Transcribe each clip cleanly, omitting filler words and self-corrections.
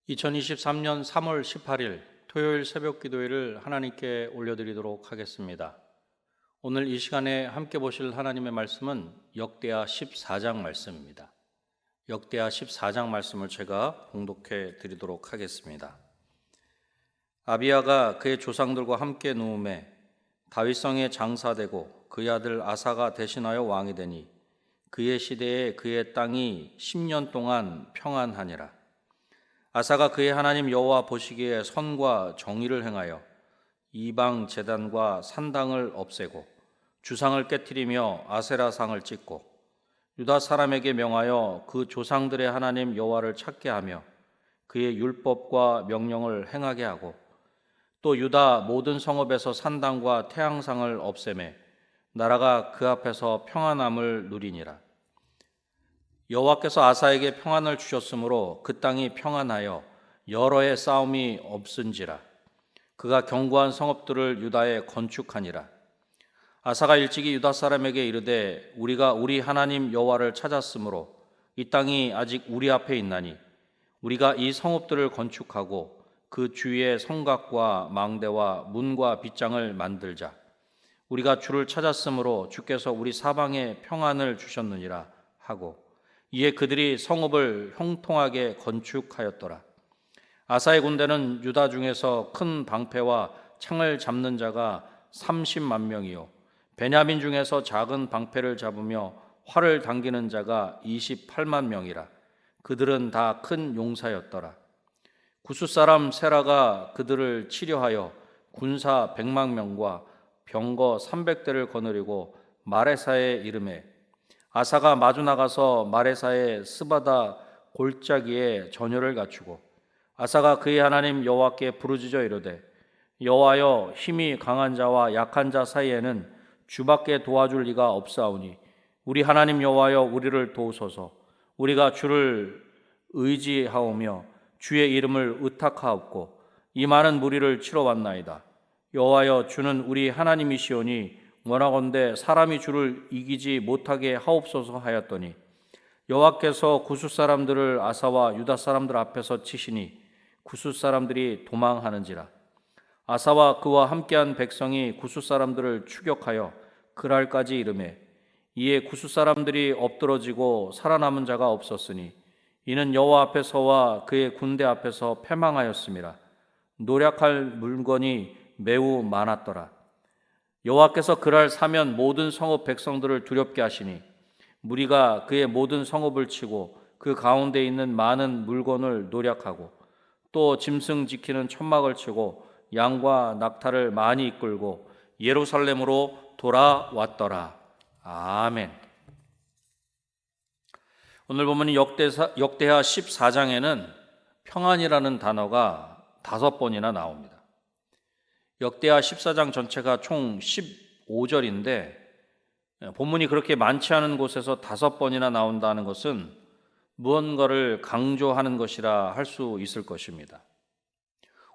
2023년 3월 18일 토요일 새벽 기도회를 하나님께 올려드리도록 하겠습니다. 오늘 이 시간에 함께 보실 하나님의 말씀은 역대하 14장 말씀입니다. 역대하 14장 말씀을 제가 봉독해 드리도록 하겠습니다. 아비야가 그의 조상들과 함께 누움에 다윗성에 장사되고 그의 아들 아사가 대신하여 왕이 되니 그의 시대에 그의 땅이 10년 동안 평안하니라. 아사가 그의 하나님 여호와 보시기에 선과 정의를 행하여 이방 제단과 산당을 없애고 주상을 깨뜨리며 아세라상을 찢고 유다 사람에게 명하여 그 조상들의 하나님 여호와를 찾게 하며 그의 율법과 명령을 행하게 하고 또 유다 모든 성읍에서 산당과 태양상을 없애매 나라가 그 앞에서 평안함을 누리니라. 여호와께서 아사에게 평안을 주셨으므로 그 땅이 평안하여 여러 해 싸움이 없은지라. 그가 견고한 성읍들을 유다에 건축하니라. 아사가 일찍이 유다 사람에게 이르되 우리가 우리 하나님 여호와를 찾았으므로 이 땅이 아직 우리 앞에 있나니 우리가 이 성읍들을 건축하고 그 주위에 성곽과 망대와 문과 빗장을 만들자. 우리가 주를 찾았으므로 주께서 우리 사방에 평안을 주셨느니라 하고 이에 그들이 성읍을 형통하게 건축하였더라. 아사의 군대는 유다 중에서 큰 방패와 창을 잡는 자가 30만 명이요 베냐민 중에서 작은 방패를 잡으며 활을 당기는 자가 28만 명이라. 그들은 다 큰 용사였더라. 구스 사람 세라가 그들을 치려하여 군사 100만 명과 병거 300대를 거느리고 마레사에 이르매 아사가 마주 나가서 마레사의 스바다 골짜기에 전열을 갖추고 아사가 그의 하나님 여호와께 부르짖어 이르되 여호와여 힘이 강한 자와 약한 자 사이에는 주밖에 도와줄 리가 없사오니 우리 하나님 여호와여 우리를 도우소서. 우리가 주를 의지하오며 주의 이름을 의탁하옵고 이 많은 무리를 치러 왔나이다. 여호와여 주는 우리 하나님이시오니 원하건대 사람이 주를 이기지 못하게 하옵소서 하였더니 여호와께서 구스 사람들을 아사와 유다 사람들 앞에서 치시니 구스 사람들이 도망하는지라. 아사와 그와 함께한 백성이 구스 사람들을 추격하여 그랄까지 이르매 이에 구스 사람들이 엎드러지고 살아남은 자가 없었으니 이는 여호와 앞에서와 그의 군대 앞에서 패망하였음이라. 노략할 물건이 매우 많았더라. 여호와께서 그날 사면 모든 성읍 백성들을 두렵게 하시니 무리가 그의 모든 성읍을 치고 그 가운데 있는 많은 물건을 노략하고 또 짐승 지키는 천막을 치고 양과 낙타를 많이 이끌고 예루살렘으로 돌아왔더라. 아멘. 오늘 보면 역대하 14장에는 평안이라는 단어가 5번이나 나옵니다. 역대하 14장 전체가 총 15절인데 본문이 그렇게 많지 않은 곳에서 5번이나 나온다는 것은 무언가를 강조하는 것이라 할 수 있을 것입니다.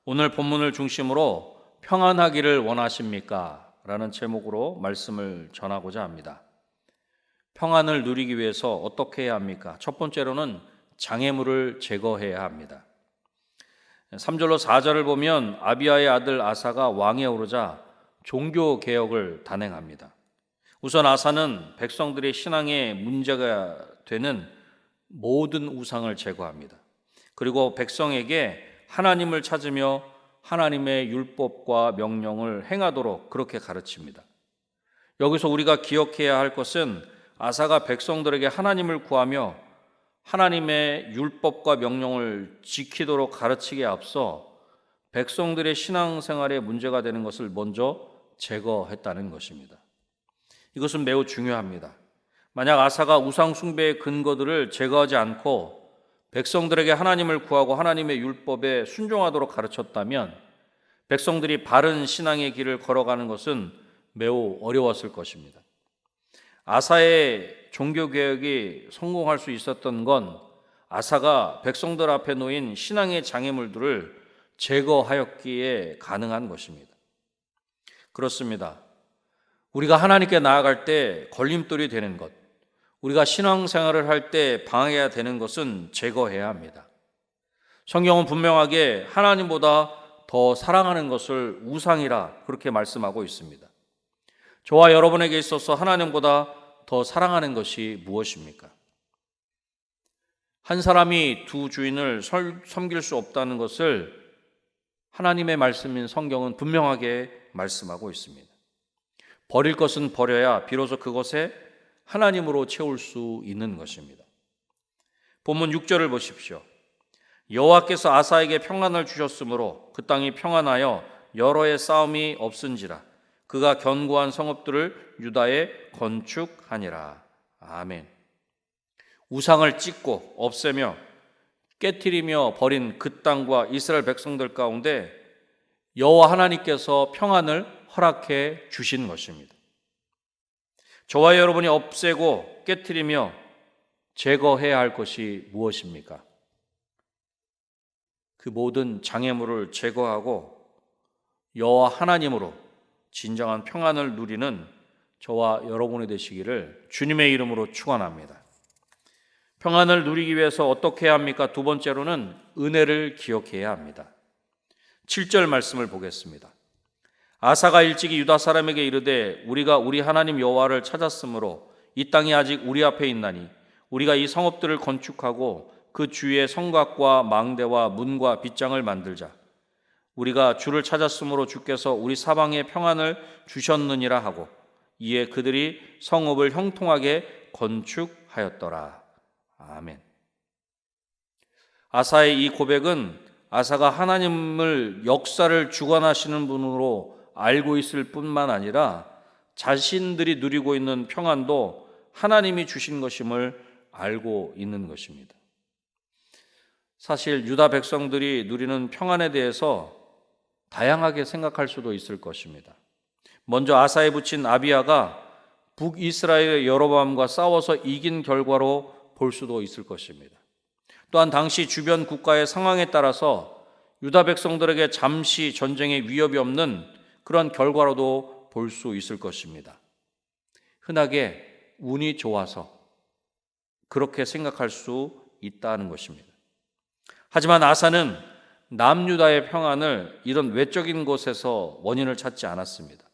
오늘 본문을 중심으로 평안하기를 원하십니까? 라는 제목으로 말씀을 전하고자 합니다. 평안을 누리기 위해서 어떻게 해야 합니까? 첫 번째로는 장애물을 제거해야 합니다. 3절로 4절을 보면 아비야의 아들 아사가 왕에 오르자 종교개혁을 단행합니다. 우선 아사는 백성들의 신앙에 문제가 되는 모든 우상을 제거합니다. 그리고 백성에게 하나님을 찾으며 하나님의 율법과 명령을 행하도록 그렇게 가르칩니다. 여기서 우리가 기억해야 할 것은 아사가 백성들에게 하나님을 구하며 하나님의 율법과 명령을 지키도록 가르치기에 앞서 백성들의 신앙생활에 문제가 되는 것을 먼저 제거했다는 것입니다. 이것은 매우 중요합니다. 만약 아사가 우상 숭배의 근거들을 제거하지 않고 백성들에게 하나님을 구하고 하나님의 율법에 순종하도록 가르쳤다면 백성들이 바른 신앙의 길을 걸어가는 것은 매우 어려웠을 것입니다. 아사의 종교개혁이 성공할 수 있었던 건 아사가 백성들 앞에 놓인 신앙의 장애물들을 제거하였기에 가능한 것입니다. 그렇습니다. 우리가 하나님께 나아갈 때 걸림돌이 되는 것, 우리가 신앙생활을 할 때 방해가 되는 것은 제거해야 합니다. 성경은 분명하게 하나님보다 더 사랑하는 것을 우상이라 그렇게 말씀하고 있습니다. 저와 여러분에게 있어서 하나님보다 더 사랑하는 것이 무엇입니까? 한 사람이 두 주인을 섬길 수 없다는 것을 하나님의 말씀인 성경은 분명하게 말씀하고 있습니다. 버릴 것은 버려야 비로소 그것에 하나님으로 채울 수 있는 것입니다. 본문 6절을 보십시오. 여호와께서 아사에게 평안을 주셨으므로 그 땅이 평안하여 여러 해 싸움이 없은지라 그가 견고한 성읍들을 유다에 건축하니라. 아멘. 우상을 찢고 없애며 깨트리며 버린 그 땅과 이스라엘 백성들 가운데 여호와 하나님께서 평안을 허락해 주신 것입니다. 저와 여러분이 없애고 깨트리며 제거해야 할 것이 무엇입니까? 그 모든 장애물을 제거하고 여호와 하나님으로 진정한 평안을 누리는 저와 여러분이 되시기를 주님의 이름으로 축원합니다. 평안을 누리기 위해서 어떻게 해야 합니까? 두 번째로는 은혜를 기억해야 합니다. 7절 말씀을 보겠습니다. 아사가 일찍이 유다 사람에게 이르되 우리가 우리 하나님 여호와를 찾았으므로 이 땅이 아직 우리 앞에 있나니 우리가 이 성읍들을 건축하고 그 주위에 성곽과 망대와 문과 빗장을 만들자. 우리가 주를 찾았으므로 주께서 우리 사방에 평안을 주셨느니라 하고 이에 그들이 성읍을 형통하게 건축하였더라. 아멘. 아사의 이 고백은 아사가 하나님을 역사를 주관하시는 분으로 알고 있을 뿐만 아니라 자신들이 누리고 있는 평안도 하나님이 주신 것임을 알고 있는 것입니다. 사실 유다 백성들이 누리는 평안에 대해서 다양하게 생각할 수도 있을 것입니다. 먼저 아사에 붙인 아비야가 북이스라엘의 여로보암과 싸워서 이긴 결과로 볼 수도 있을 것입니다. 또한 당시 주변 국가의 상황에 따라서 유다 백성들에게 잠시 전쟁의 위협이 없는 그런 결과로도 볼 수 있을 것입니다. 흔하게 운이 좋아서 그렇게 생각할 수 있다는 것입니다. 하지만 아사는 남유다의 평안을 이런 외적인 곳에서 원인을 찾지 않았습니다.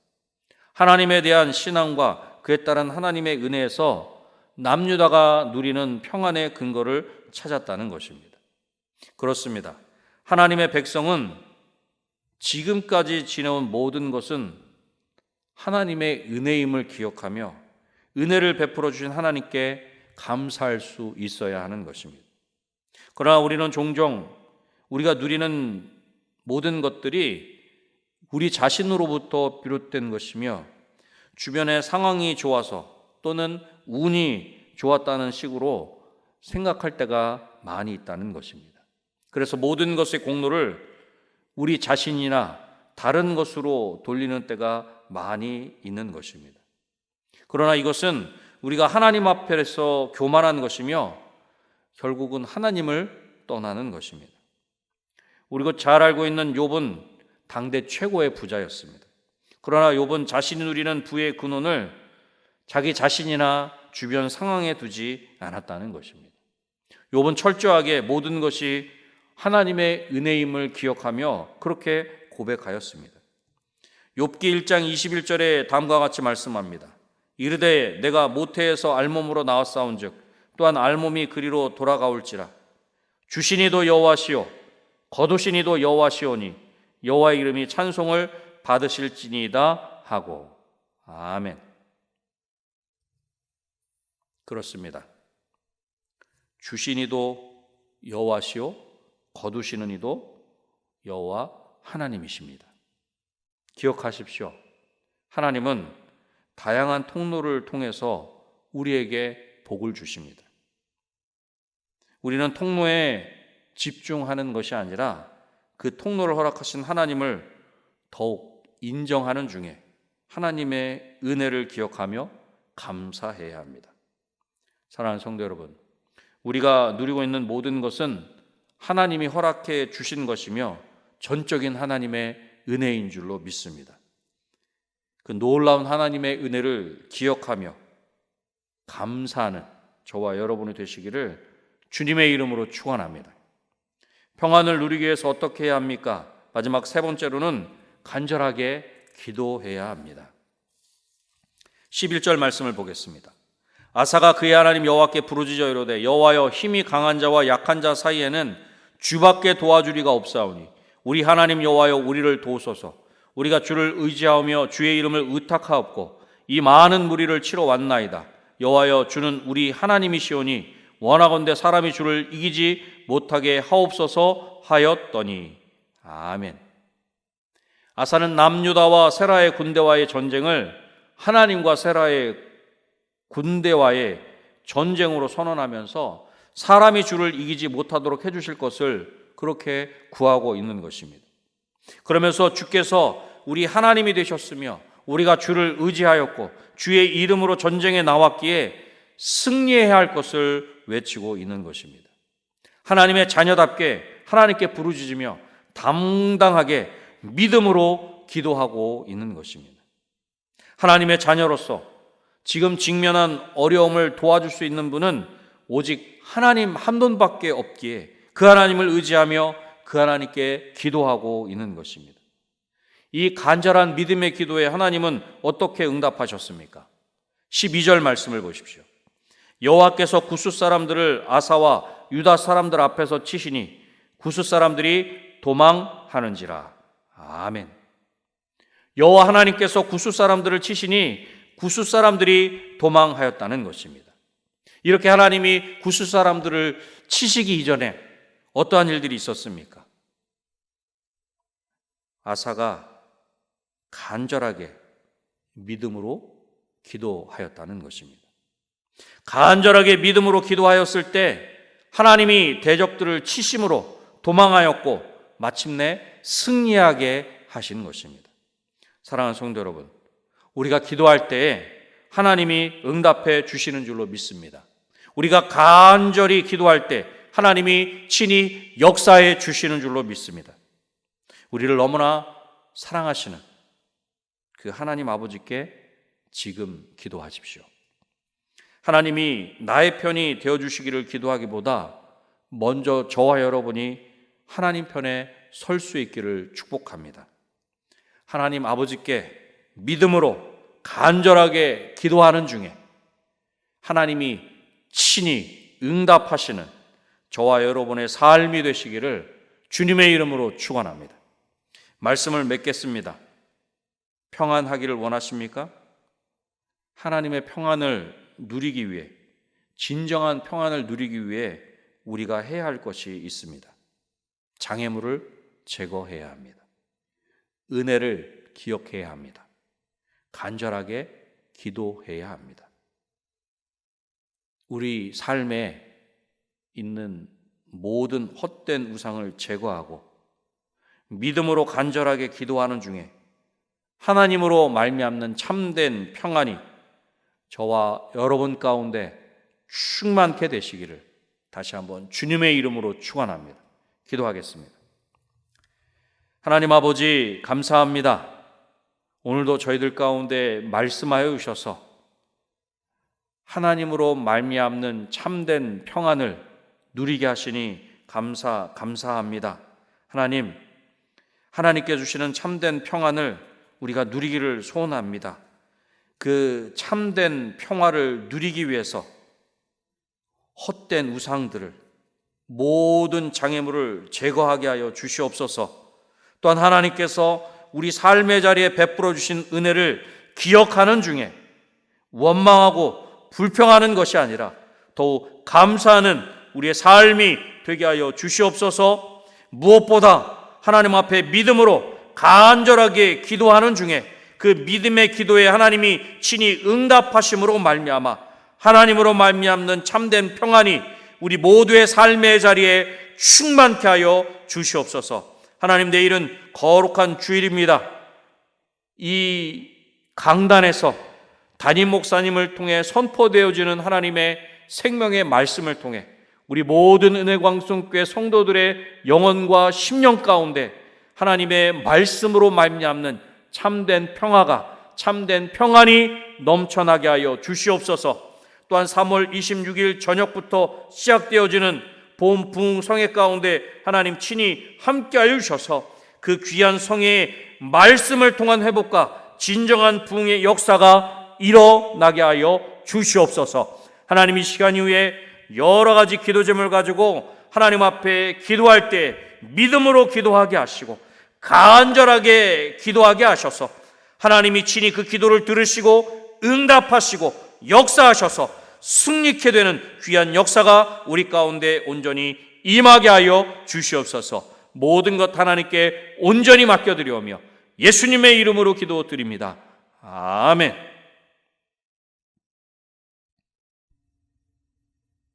하나님에 대한 신앙과 그에 따른 하나님의 은혜에서 남유다가 누리는 평안의 근거를 찾았다는 것입니다. 그렇습니다. 하나님의 백성은 지금까지 지내온 모든 것은 하나님의 은혜임을 기억하며 은혜를 베풀어 주신 하나님께 감사할 수 있어야 하는 것입니다. 그러나 우리는 종종 우리가 누리는 모든 것들이 우리 자신으로부터 비롯된 것이며 주변의 상황이 좋아서 또는 운이 좋았다는 식으로 생각할 때가 많이 있다는 것입니다. 그래서 모든 것의 공로를 우리 자신이나 다른 것으로 돌리는 때가 많이 있는 것입니다. 그러나 이것은 우리가 하나님 앞에서 교만한 것이며 결국은 하나님을 떠나는 것입니다. 우리가 잘 알고 있는 욥은 당대 최고의 부자였습니다. 그러나 욥은 자신이 누리는 부의 근원을 자기 자신이나 주변 상황에 두지 않았다는 것입니다. 욥은 철저하게 모든 것이 하나님의 은혜임을 기억하며 그렇게 고백하였습니다. 욥기 1장 21절에 다음과 같이 말씀합니다. 이르되 내가 모태에서 알몸으로 나왔사온즉 또한 알몸이 그리로 돌아가올지라 주시니도 여호와시요 거두시니도 여호와시오니 여호와의 이름이 찬송을 받으실지니이다 하고. 아멘. 그렇습니다. 주시니도 여호와시요 거두시는 이도 여호와 하나님이십니다. 기억하십시오. 하나님은 다양한 통로를 통해서 우리에게 복을 주십니다. 우리는 통로에 집중하는 것이 아니라 그 통로를 허락하신 하나님을 더욱 인정하는 중에 하나님의 은혜를 기억하며 감사해야 합니다. 사랑하는 성도 여러분, 우리가 누리고 있는 모든 것은 하나님이 허락해 주신 것이며 전적인 하나님의 은혜인 줄로 믿습니다. 그 놀라운 하나님의 은혜를 기억하며 감사하는 저와 여러분이 되시기를 주님의 이름으로 축원합니다. 평안을 누리기 위해서 어떻게 해야 합니까? 마지막 세 번째로는 간절하게 기도해야 합니다. 11절 말씀을 보겠습니다. 아사가 그의 하나님 여호와께 부르짖어 이르되 여호와여, 힘이 강한 자와 약한 자 사이에는 주밖에 도와주리가 없사오니 우리 하나님 여호와여, 우리를 도우소서. 우리가 주를 의지하며 주의 이름을 의탁하옵고 이 많은 무리를 치러 왔나이다. 여호와여, 주는 우리 하나님이시오니 원하건대 사람이 주를 이기지 못하게 하옵소서 하였더니. 아멘. 아사는 남유다와 세라의 군대와의 전쟁을 하나님과 세라의 군대와의 전쟁으로 선언하면서 사람이 주를 이기지 못하도록 해주실 것을 그렇게 구하고 있는 것입니다. 그러면서 주께서 우리 하나님이 되셨으며 우리가 주를 의지하였고 주의 이름으로 전쟁에 나왔기에 승리해야 할 것을 외치고 있는 것입니다. 하나님의 자녀답게 하나님께 부르짖으며 당당하게 믿음으로 기도하고 있는 것입니다. 하나님의 자녀로서 지금 직면한 어려움을 도와줄 수 있는 분은 오직 하나님 한 분밖에 없기에 그 하나님을 의지하며 그 하나님께 기도하고 있는 것입니다. 이 간절한 믿음의 기도에 하나님은 어떻게 응답하셨습니까? 12절 말씀을 보십시오. 여호와께서 구스 사람들을 아사와 유다 사람들 앞에서 치시니 구스 사람들이 도망하는지라. 아멘. 여호와 하나님께서 구스 사람들을 치시니 구스 사람들이 도망하였다는 것입니다. 이렇게 하나님이 구스 사람들을 치시기 이전에 어떠한 일들이 있었습니까? 아사가 간절하게 믿음으로 기도하였다는 것입니다. 간절하게 믿음으로 기도하였을 때 하나님이 대적들을 치심으로 도망하였고 마침내 승리하게 하신 것입니다. 사랑하는 성도 여러분, 우리가 기도할 때에 하나님이 응답해 주시는 줄로 믿습니다. 우리가 간절히 기도할 때 하나님이 친히 역사해 주시는 줄로 믿습니다. 우리를 너무나 사랑하시는 그 하나님 아버지께 지금 기도하십시오. 하나님이 나의 편이 되어주시기를 기도하기보다 먼저 저와 여러분이 하나님 편에 설 수 있기를 축복합니다. 하나님 아버지께 믿음으로 간절하게 기도하는 중에 하나님이 친히 응답하시는 저와 여러분의 삶이 되시기를 주님의 이름으로 축원합니다. 말씀을 맺겠습니다. 평안하기를 원하십니까? 하나님의 평안을 누리기 위해, 진정한 평안을 누리기 위해 우리가 해야 할 것이 있습니다. 장애물을 제거해야 합니다. 은혜를 기억해야 합니다. 간절하게 기도해야 합니다. 우리 삶에 있는 모든 헛된 우상을 제거하고 믿음으로 간절하게 기도하는 중에 하나님으로 말미암는 참된 평안이 저와 여러분 가운데 충만케 되시기를 다시 한번 주님의 이름으로 축원합니다. 기도하겠습니다. 하나님 아버지, 감사합니다. 오늘도 저희들 가운데 말씀하여 주셔서 하나님으로 말미암는 참된 평안을 누리게 하시니 감사합니다. 하나님, 하나님께 주시는 참된 평안을 우리가 누리기를 소원합니다. 그 참된 평화를 누리기 위해서 헛된 우상들을, 모든 장애물을 제거하게 하여 주시옵소서. 또한 하나님께서 우리 삶의 자리에 베풀어 주신 은혜를 기억하는 중에 원망하고 불평하는 것이 아니라 더욱 감사하는 우리의 삶이 되게 하여 주시옵소서. 무엇보다 하나님 앞에 믿음으로 간절하게 기도하는 중에 그 믿음의 기도에 하나님이 친히 응답하심으로 말미암아 하나님으로 말미암는 참된 평안이 우리 모두의 삶의 자리에 충만케 하여 주시옵소서. 하나님, 내일은 거룩한 주일입니다. 이 강단에서 담임 목사님을 통해 선포되어지는 하나님의 생명의 말씀을 통해 우리 모든 은혜광성교회 성도들의 영혼과 심령 가운데 하나님의 말씀으로 말미암는 참된 평화가, 참된 평안이 넘쳐나게 하여 주시옵소서. 또한 3월 26일 저녁부터 시작되어지는 본 부흥 성회 가운데 하나님 친히 함께하여 주셔서 그 귀한 성회의 말씀을 통한 회복과 진정한 부흥의 역사가 일어나게 하여 주시옵소서. 하나님, 이 시간 이후에 여러 가지 기도 제목을 가지고 하나님 앞에 기도할 때 믿음으로 기도하게 하시고 간절하게 기도하게 하셔서 하나님이 친히 그 기도를 들으시고 응답하시고 역사하셔서 승리케 되는 귀한 역사가 우리 가운데 온전히 임하게 하여 주시옵소서. 모든 것 하나님께 온전히 맡겨드리오며 예수님의 이름으로 기도드립니다. 아멘.